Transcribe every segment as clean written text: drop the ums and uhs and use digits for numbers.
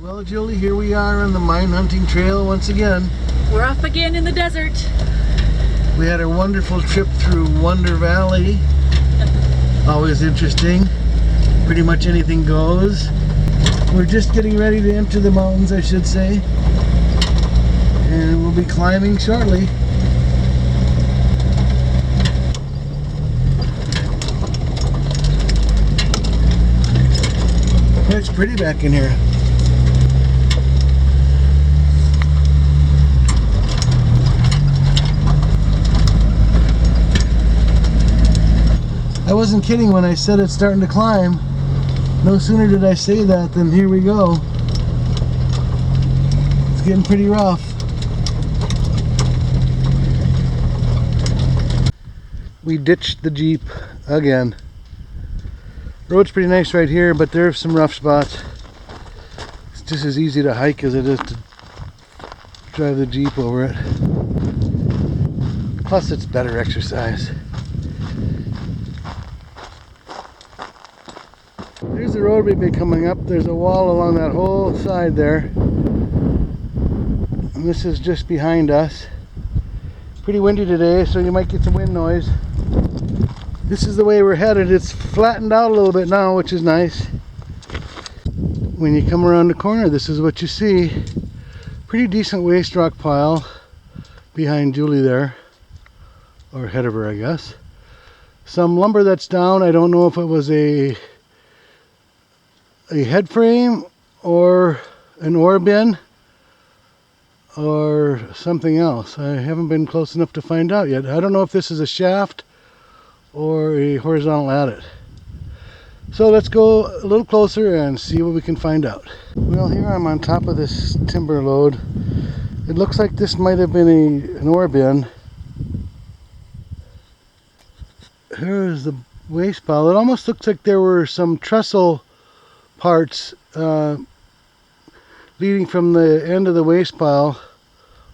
Well, Julie, here we are on the mine hunting trail once again. We're off again in the desert. We had a wonderful trip through Wonder Valley. Always interesting. Pretty much anything goes. We're just getting ready to enter the mountains, I should say. And we'll be climbing shortly. It's pretty back in here. I wasn't kidding when I said it's starting to climb. No sooner did I say that than here we go. It's getting pretty rough. We ditched the Jeep again. Road's pretty nice right here, but there are some rough spots. It's just as easy to hike as it is to drive the Jeep over it. Plus it's better exercise. There's the road we've been coming up. There's a wall along that whole side there. And this is just behind us. Pretty windy today, so you might get some wind noise. This is the way we're headed. It's flattened out a little bit now, which is nice. When you come around the corner, this is what you see. Pretty decent waste rock pile behind Julie there. Or ahead of her, I guess. Some lumber that's down. I don't know if it was a head frame or an ore bin or something else. I haven't been close enough to find out yet. I don't know if this is a shaft or a horizontal adit. So let's go a little closer and see what we can find out. Well, here I'm on top of this timber load. It looks like this might have been an ore bin. Here's the waste pile. It almost looks like there were some trestle parts leading from the end of the waste pile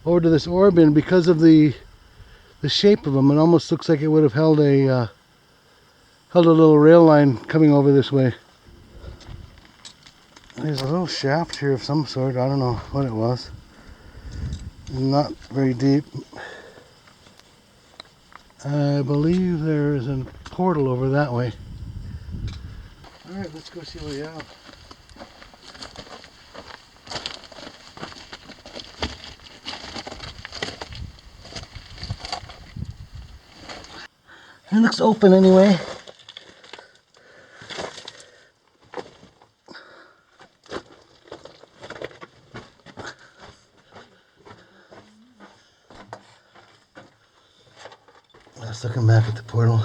over to this ore bin. Because of the shape of them, it almost looks like it would have held a little rail line coming over this way. There's a little shaft here of some sort. I don't know what it was. Not very deep. I believe there is a portal over that way. Alright, let's go see what we have. It looks open anyway. Let's look back at the portal.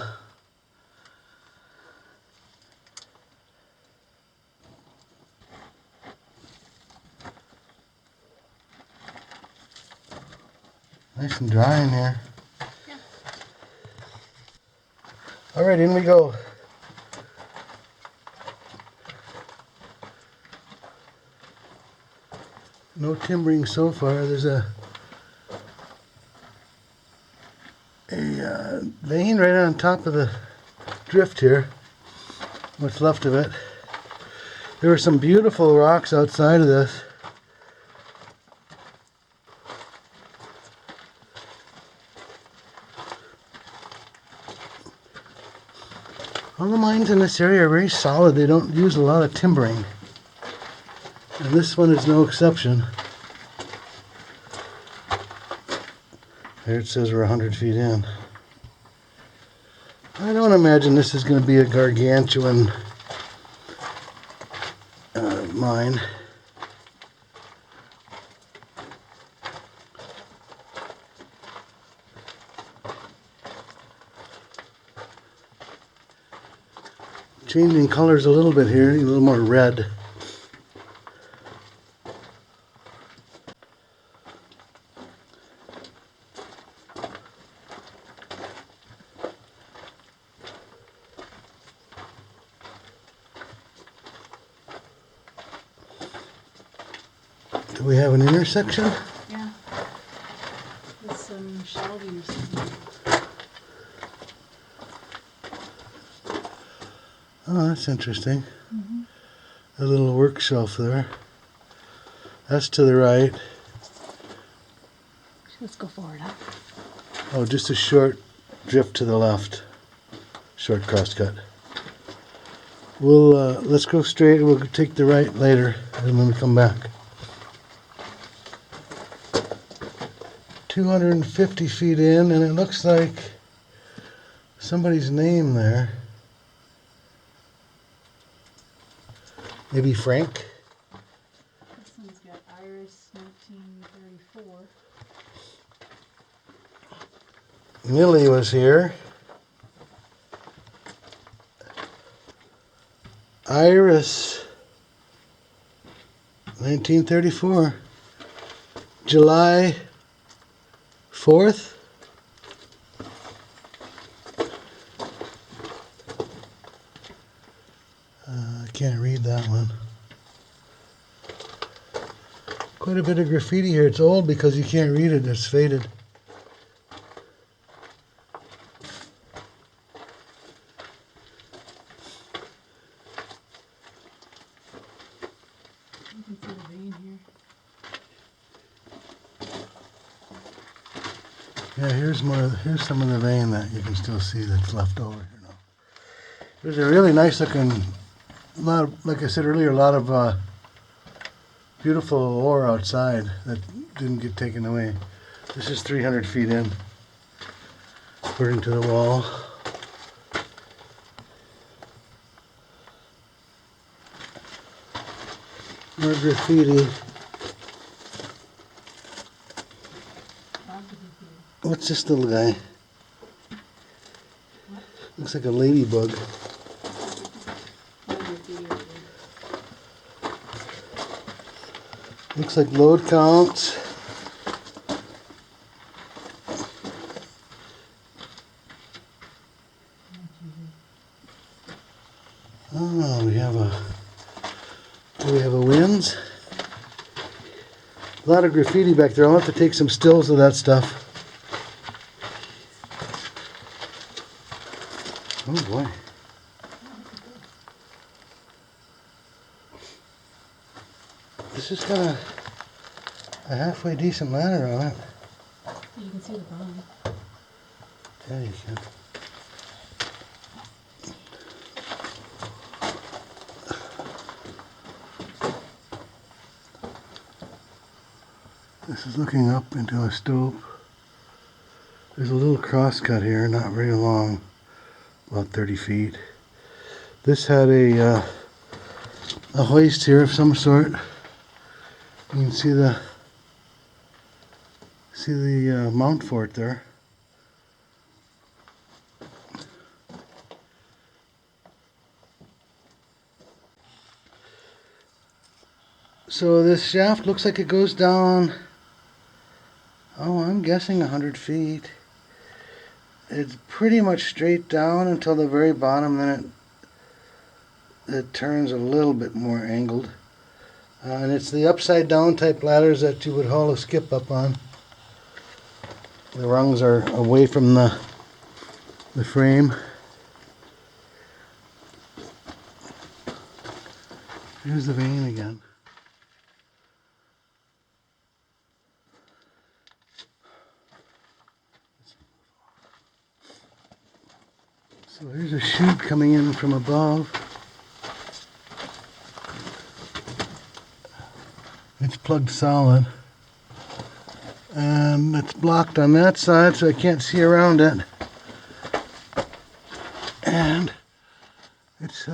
Nice and dry in here. Yeah. Alright, in we go. No timbering so far. There's a vein right on top of the drift here. What's left of it. There were some beautiful rocks outside of this. All the mines in this area are very solid. They don't use a lot of timbering. And this one is no exception. There it says we're 100 feet in. I don't imagine this is going to be a gargantuan mine. Changing colors a little bit here, a little more red. Do we have an intersection? Yeah. With some shelving or something. Oh, that's interesting. A little work shelf there. That's to the right. Let's go forward, huh? Oh, just a short drift to the left. Short crosscut. We'll let's go straight. We'll take the right later, and when we come back. 250 feet in, and it looks like somebody's name there. Maybe Frank. This one's got Iris 1934. Millie was here. Iris 1934. July 4th. I can't read that one. Quite a bit of graffiti here. It's old because you can't read it. It's faded. You can see the vein here. Yeah, here's some of the vein that you can still see that's left over here now. There's a really nice looking, like I said earlier, a lot of beautiful ore outside that didn't get taken away. This is 300 feet in, according to the wall. More graffiti. What's this little guy? Looks like a ladybug. Looks like load counts. Oh, we have a Winze. A lot of graffiti back there. I'll have to take some stills of that stuff. Oh boy. This has got a halfway decent ladder on it. You can see the bottom. Yeah, you can. This is looking up into a stope. There's a little crosscut here, not very long, about 30 feet. This had a hoist here of some sort. You can see the mount for it there. So this shaft looks like it goes down, oh, I'm guessing 100 feet. It's pretty much straight down until the very bottom, then it turns a little bit more angled. And it's the upside down type ladders that you would haul a skip up on. The rungs are away from the frame. Here's the vein again. So here's a chute coming in from above. It's plugged solid. And it's blocked on that side, so I can't see around it. And it's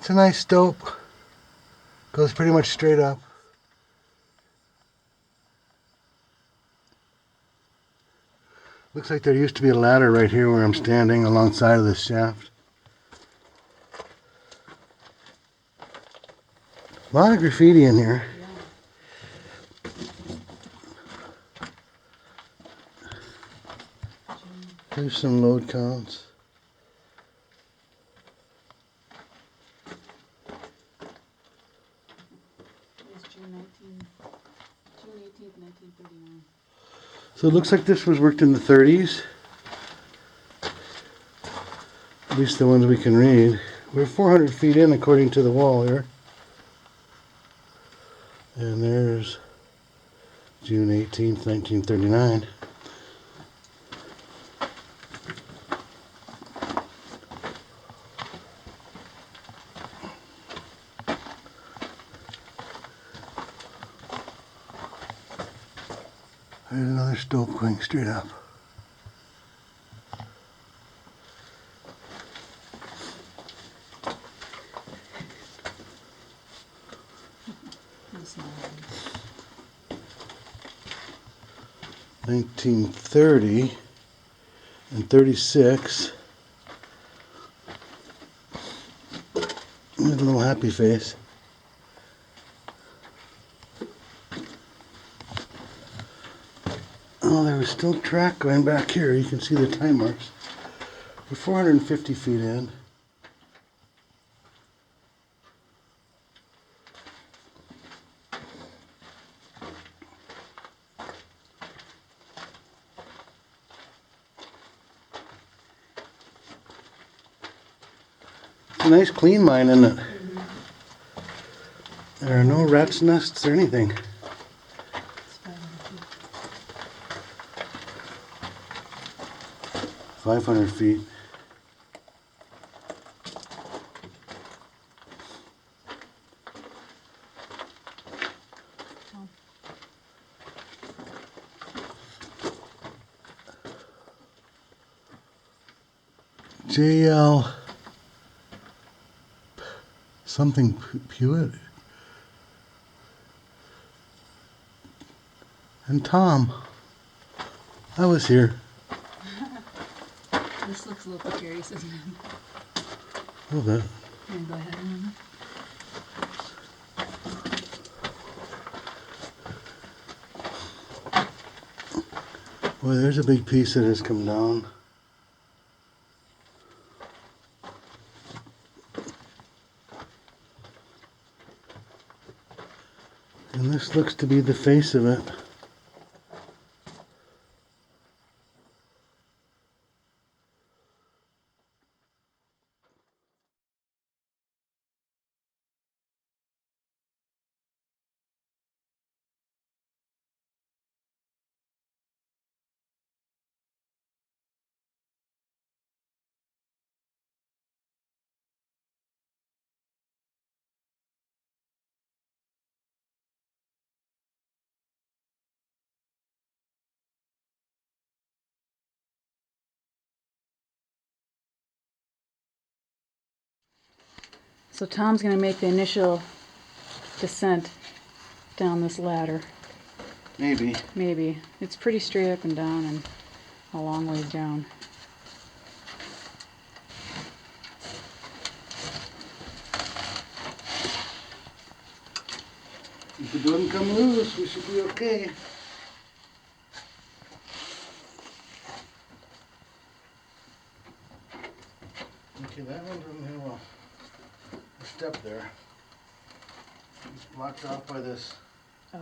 a nice stope. Goes pretty much straight up. Looks like there used to be a ladder right here where I'm standing alongside of this shaft. A lot of graffiti in here. There's some load counts. It's June 18th, 1939. So it looks like this was worked in the 30s. At least the ones we can read. We're 400 feet in according to the wall here. And there's June 18th, 1939. There's another stope going straight up. That's not 1930 and 36. There's a little happy face. Oh, there was still track going back here. You can see the time marks. We're 450 feet in. It's a nice clean mine, isn't it? Mm-hmm. There are no rat's nests or anything. It's 500 feet. 500 feet. Tom. JL something Pewitt and Tom. I was here. This looks a little precarious, isn't it? A little bit. I'm gonna go ahead and Boy, there's a big piece that has come down. And this looks to be the face of it. So Tom's going to make the initial descent down this ladder. Maybe. Maybe. It's pretty straight up and down and a long ways down. If it doesn't come loose, we should be okay. Okay, that one doesn't have a step there. It's blocked off by this Oh,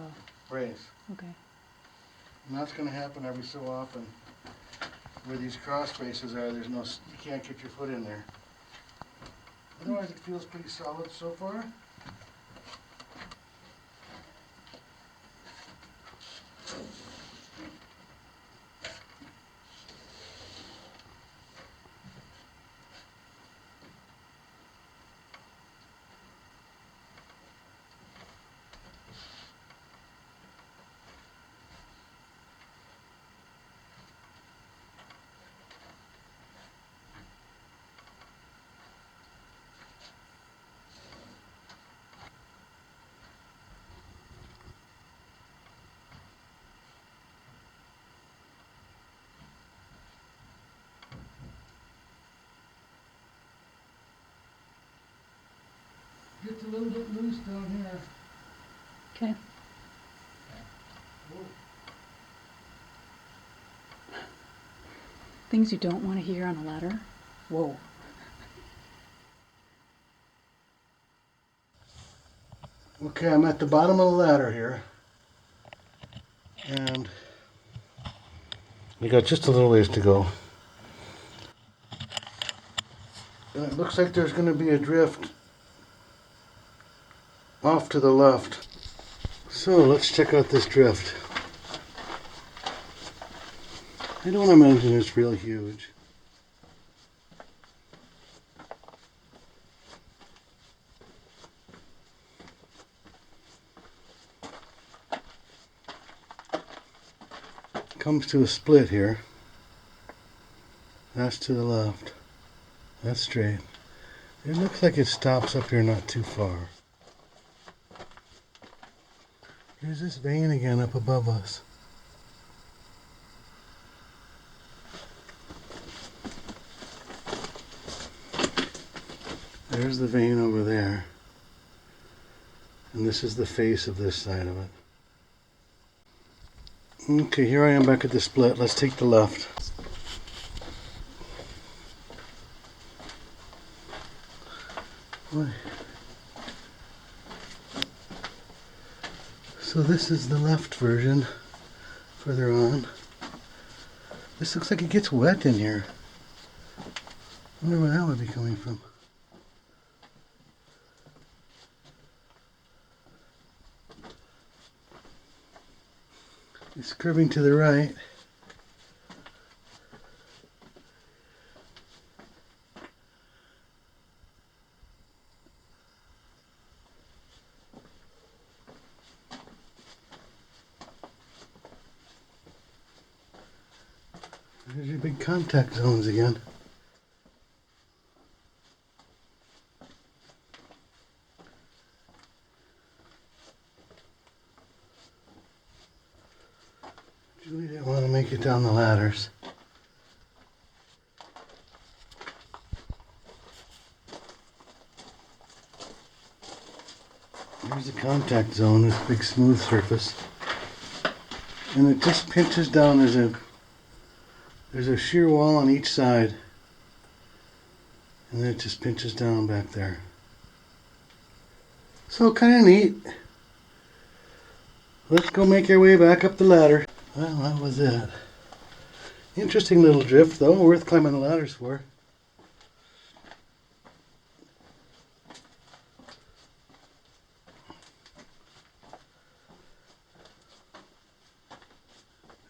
brace. okay. And that's going to happen every so often. Where these cross braces are, there's no, you can't get your foot in there. Otherwise, it feels pretty solid so far. Gets a little bit loose down here. Okay. Whoa. Things you don't want to hear on a ladder. Whoa. Okay, I'm at the bottom of the ladder here. And we got just a little ways to go. It looks like there's going to be a drift off to the left. So let's check out this drift. I don't imagine it's real huge. Comes to a split here. That's to the left. That's straight. It looks like it stops up here not too far. Here's this vein again up above us. There's the vein over there. And this is the face of this side of it. Okay, here I am back at the split. Let's take the left. So this is the left version, further on. This looks like it gets wet in here. I wonder where that would be coming from. It's curving to the right. There's your big contact zones again. Julie didn't want to make it down the ladders. There's the contact zone, this big smooth surface. And it just pinches down. There's a shear wall on each side. And then it just pinches down back there. So kind of neat. Let's go make our way back up the ladder. Well, that was it. Interesting little drift though, worth climbing the ladders for.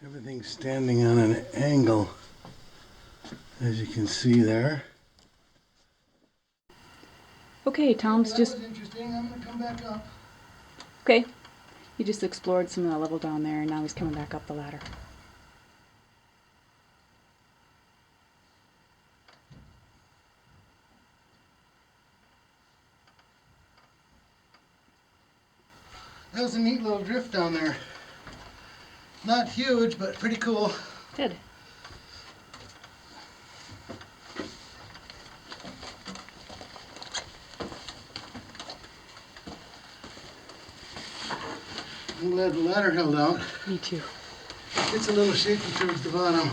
Everything's standing on an angle, as you can see there. Okay, Tom's that just... was interesting. I'm going to come back up. Okay. He just explored some of that level down there, and now he's coming back up the ladder. That was a neat little drift down there. Not huge, but pretty cool. Good. I'm glad the ladder held out. Me too. It's a little shaky towards the bottom.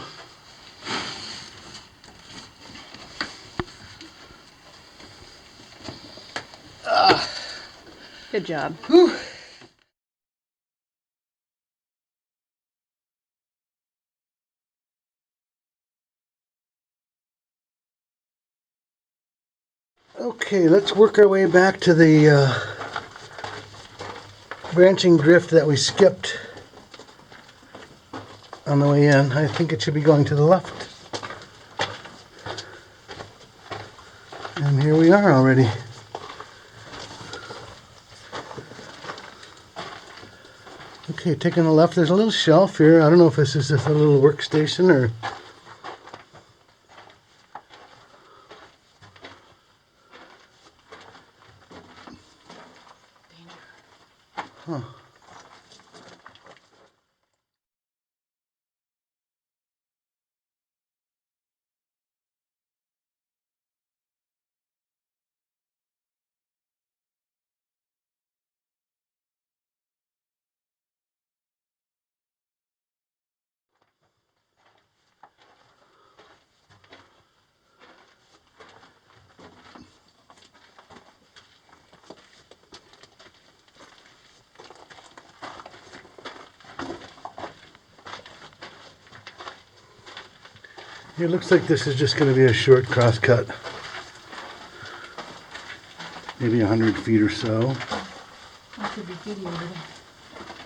Good job. Whew. Okay, let's work our way back to the branching drift that we skipped on the way in. I think it should be going to the left. And here we are already. Okay, taking the left, there's a little shelf here. I don't know if this is just a little workstation or... Huh. It looks like this is just going to be a short crosscut. maybe 100 feet or so. Lots of graffiti over there.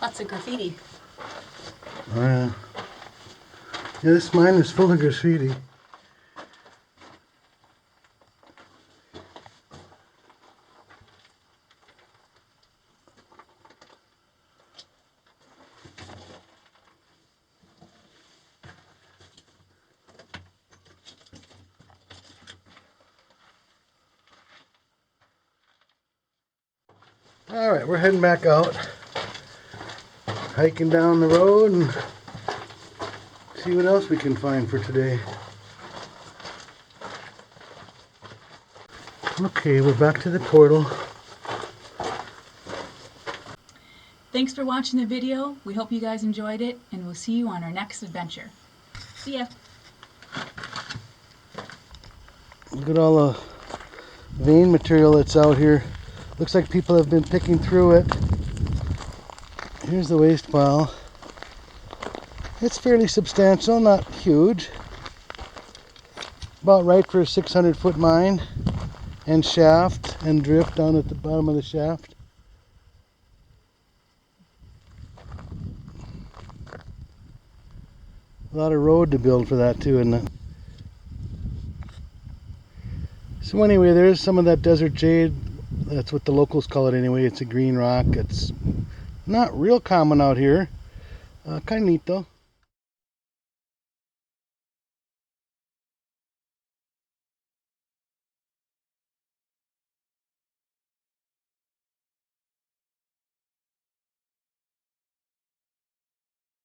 Lots of graffiti. Oh yeah. Yeah, this mine is full of graffiti. Alright, we're heading back out. Hiking down the road and see what else we can find for today. Okay, we're back to the portal. Thanks for watching the video. We hope you guys enjoyed it, and we'll see you on our next adventure. See ya. Look at all the vein material that's out here. Looks like people have been picking through it. Here's the waste pile. It's fairly substantial, not huge. About right for a 600-foot mine and shaft and drift down at the bottom of the shaft. A lot of road to build for that too, isn't it? So anyway, there's some of that desert jade. That's what the locals call it anyway. It's a green rock. It's not real common out here. Kind of neat though.